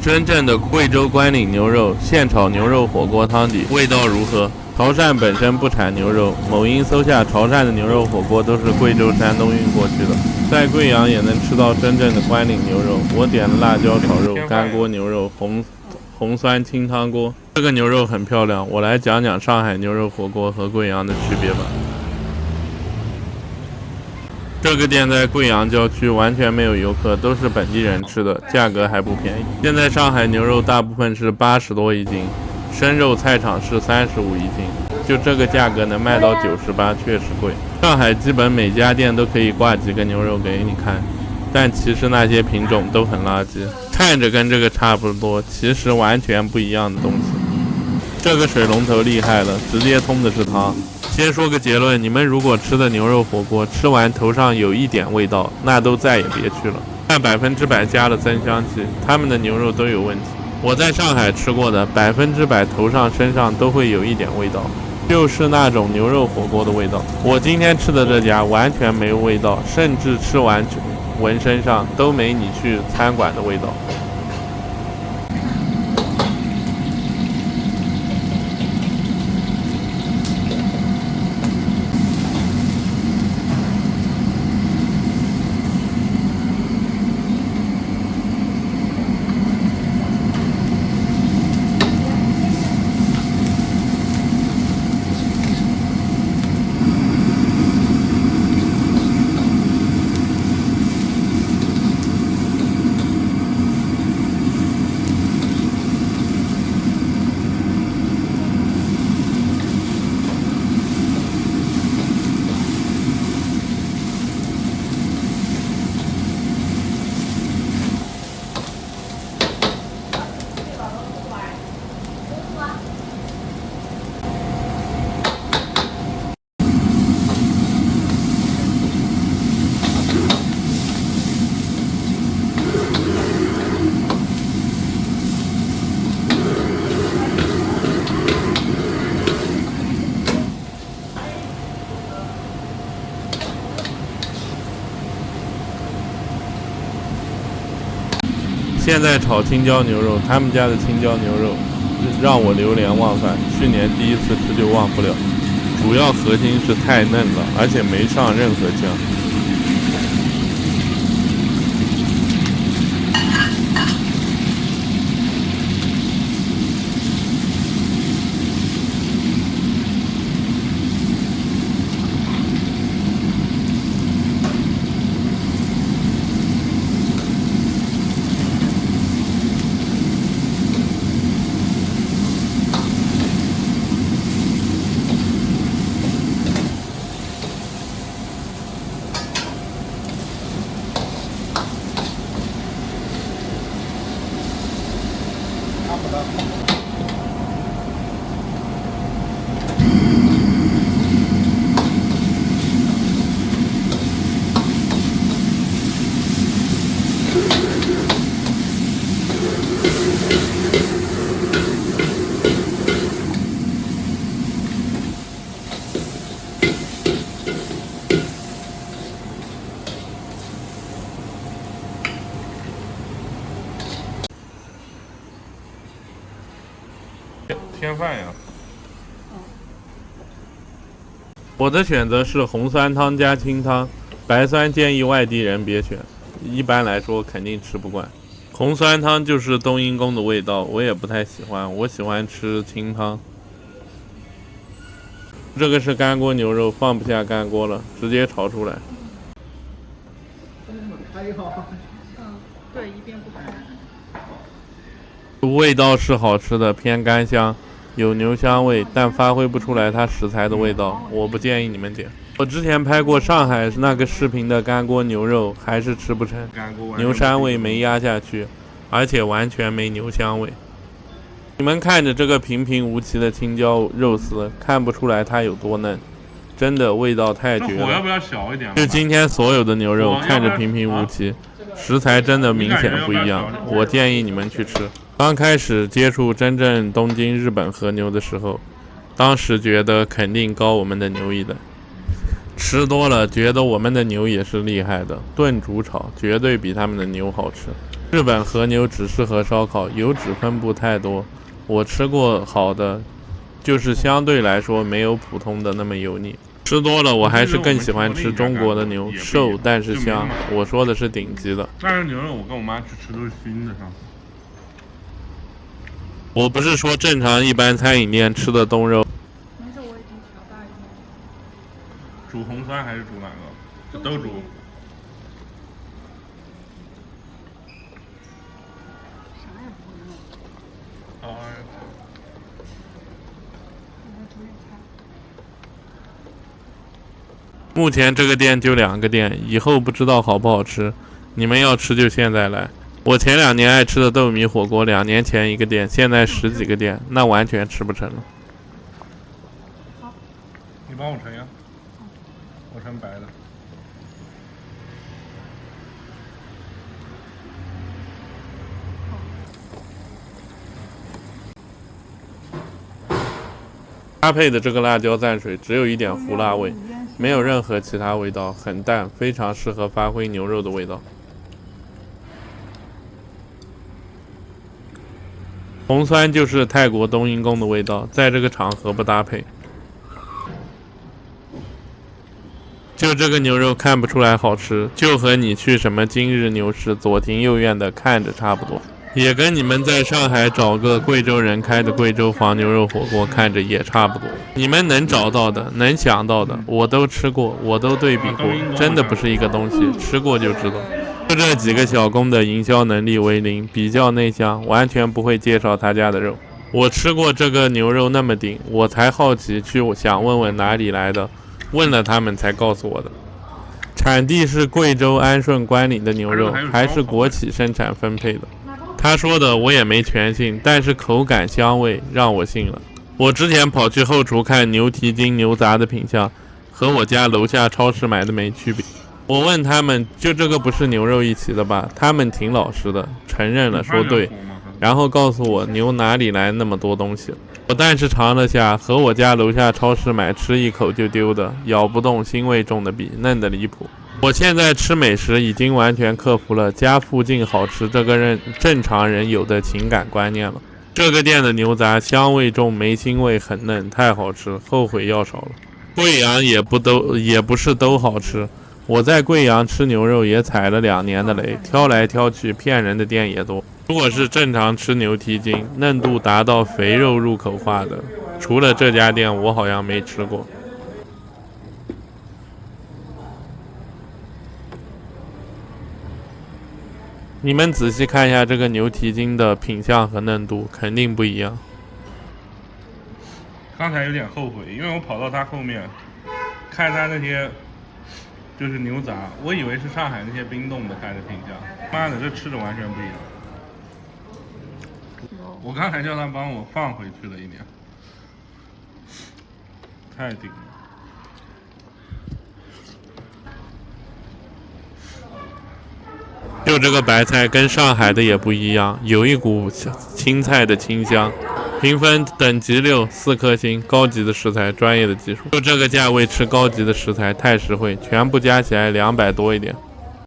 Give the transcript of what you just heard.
真正的贵州关岭牛肉，现炒牛肉火锅汤底，味道如何？潮汕本身不产牛肉，某音搜下潮汕的牛肉火锅都是贵州、山东运过去的。在贵阳也能吃到真正的关岭牛肉。我点了辣椒炒肉、干锅牛肉、红酸清汤锅。这个牛肉很漂亮，我来讲讲上海牛肉火锅和贵阳的区别吧。这个店在贵阳郊区，完全没有游客，都是本地人吃的，价格还不便宜。现在上海牛肉大部分是80多一斤，生肉菜场是35一斤，就这个价格能卖到98，确实贵。上海基本每家店都可以挂几个牛肉给你看，但其实那些品种都很垃圾，看着跟这个差不多，其实完全不一样的东西。这个水龙头厉害了，直接通的是汤。先说个结论，你们如果吃的牛肉火锅吃完头上有一点味道，那都再也别去了，但100%加了增香剂，他们的牛肉都有问题。我在上海吃过的100%头上身上都会有一点味道，就是那种牛肉火锅的味道。我今天吃的这家完全没有味道，甚至吃完闻身上都没你去餐馆的味道。现在炒青椒牛肉，他们家的青椒牛肉让我流连忘返，去年第一次吃就忘不了。主要核心是太嫩了，而且没上任何酱。添饭呀！我的选择是红酸汤加清汤，白酸建议外地人别选，一般来说肯定吃不惯。红酸汤就是冬阴功的味道，我也不太喜欢，我喜欢吃清汤。这个是干锅牛肉，放不下干锅了，直接炒出来。对，一边不开。味道是好吃的，偏干香，有牛香味，但发挥不出来它食材的味道，我不建议你们点。我之前拍过上海那个视频的干锅牛肉，还是吃不成，牛膻味没压下去，而且完全没牛香味。你们看着这个平平无奇的青椒肉丝，看不出来它有多嫩，真的味道太绝了。火要不要小一点？就今天所有的牛肉看着平平无奇，食材真的明显不一样，我建议你们去吃。刚开始接触真正东京日本和牛的时候，当时觉得肯定高我们的牛一等，吃多了觉得我们的牛也是厉害的，炖煮炒绝对比他们的牛好吃。日本和牛只适合烧烤，油脂分布太多。我吃过好的，就是相对来说没有普通的那么油腻。吃多了，我还是更喜欢吃中国的牛，瘦但是香。我说的是顶级的。那牛肉我跟我妈去吃都是熏的上。我不是说正常一般餐饮店吃的冻肉。没事，我已经调大一点。煮红酸还是煮哪个？都煮。啥也不会弄。哦。我在煮点菜。目前这个店就2个店，以后不知道好不好吃。你们要吃就现在来。我前2年爱吃的豆米火锅，2年前1个店，现在10几个店，那完全吃不成了。好，你帮我盛呀，我盛白的。搭配的这个辣椒蘸水只有一点胡辣味，没有任何其他味道，很淡，非常适合发挥牛肉的味道。红酸就是泰国冬阴功的味道，在这个场合不搭配。就这个牛肉看不出来好吃，就和你去什么今日牛市左庭右院的看着差不多，也跟你们在上海找个贵州人开的贵州黄牛肉火锅看着也差不多。你们能找到的，能想到的，我都吃过，我都对比过，真的不是一个东西，吃过就知道。就这几个小工的营销能力为零，比较内向，完全不会介绍他家的肉。我吃过这个牛肉那么顶，我才好奇去想问问哪里来的，问了他们才告诉我的。产地是贵州安顺关岭的牛肉，还是国企生产分配的。他说的我也没全信，但是口感香味让我信了。我之前跑去后厨看牛蹄筋牛杂的品相，和我家楼下超市买的没区别。我问他们，就这个不是牛肉一起的吧？他们挺老实的，承认了，说对，然后告诉我牛哪里来那么多东西。我但是尝了下，和我家楼下超市买吃一口就丢的，咬不动，腥味重的比，嫩的离谱。我现在吃美食已经完全克服了家附近好吃这个正常人有的情感观念了。这个店的牛杂香味重，没腥味，很嫩，太好吃，后悔药少了。贵阳也不是都好吃。我在贵阳吃牛肉也踩了2年的雷，挑来挑去骗人的店也多。如果是正常吃牛蹄筋，嫩度达到肥肉入口化的，除了这家店我好像没吃过。你们仔细看一下这个牛蹄筋的品相和嫩度，肯定不一样。刚才有点后悔，因为我跑到他后面看他那些就是牛杂，我以为是上海那些冰冻的开的品相，妈的，这吃的完全不一样。我刚才叫他帮我放回去了一点，太顶了。就这个白菜跟上海的也不一样，有一股青菜的清香。评分等级6，4颗星，高级的食材，专业的技术。就这个价位吃高级的食材太实惠，全部加起来200多一点。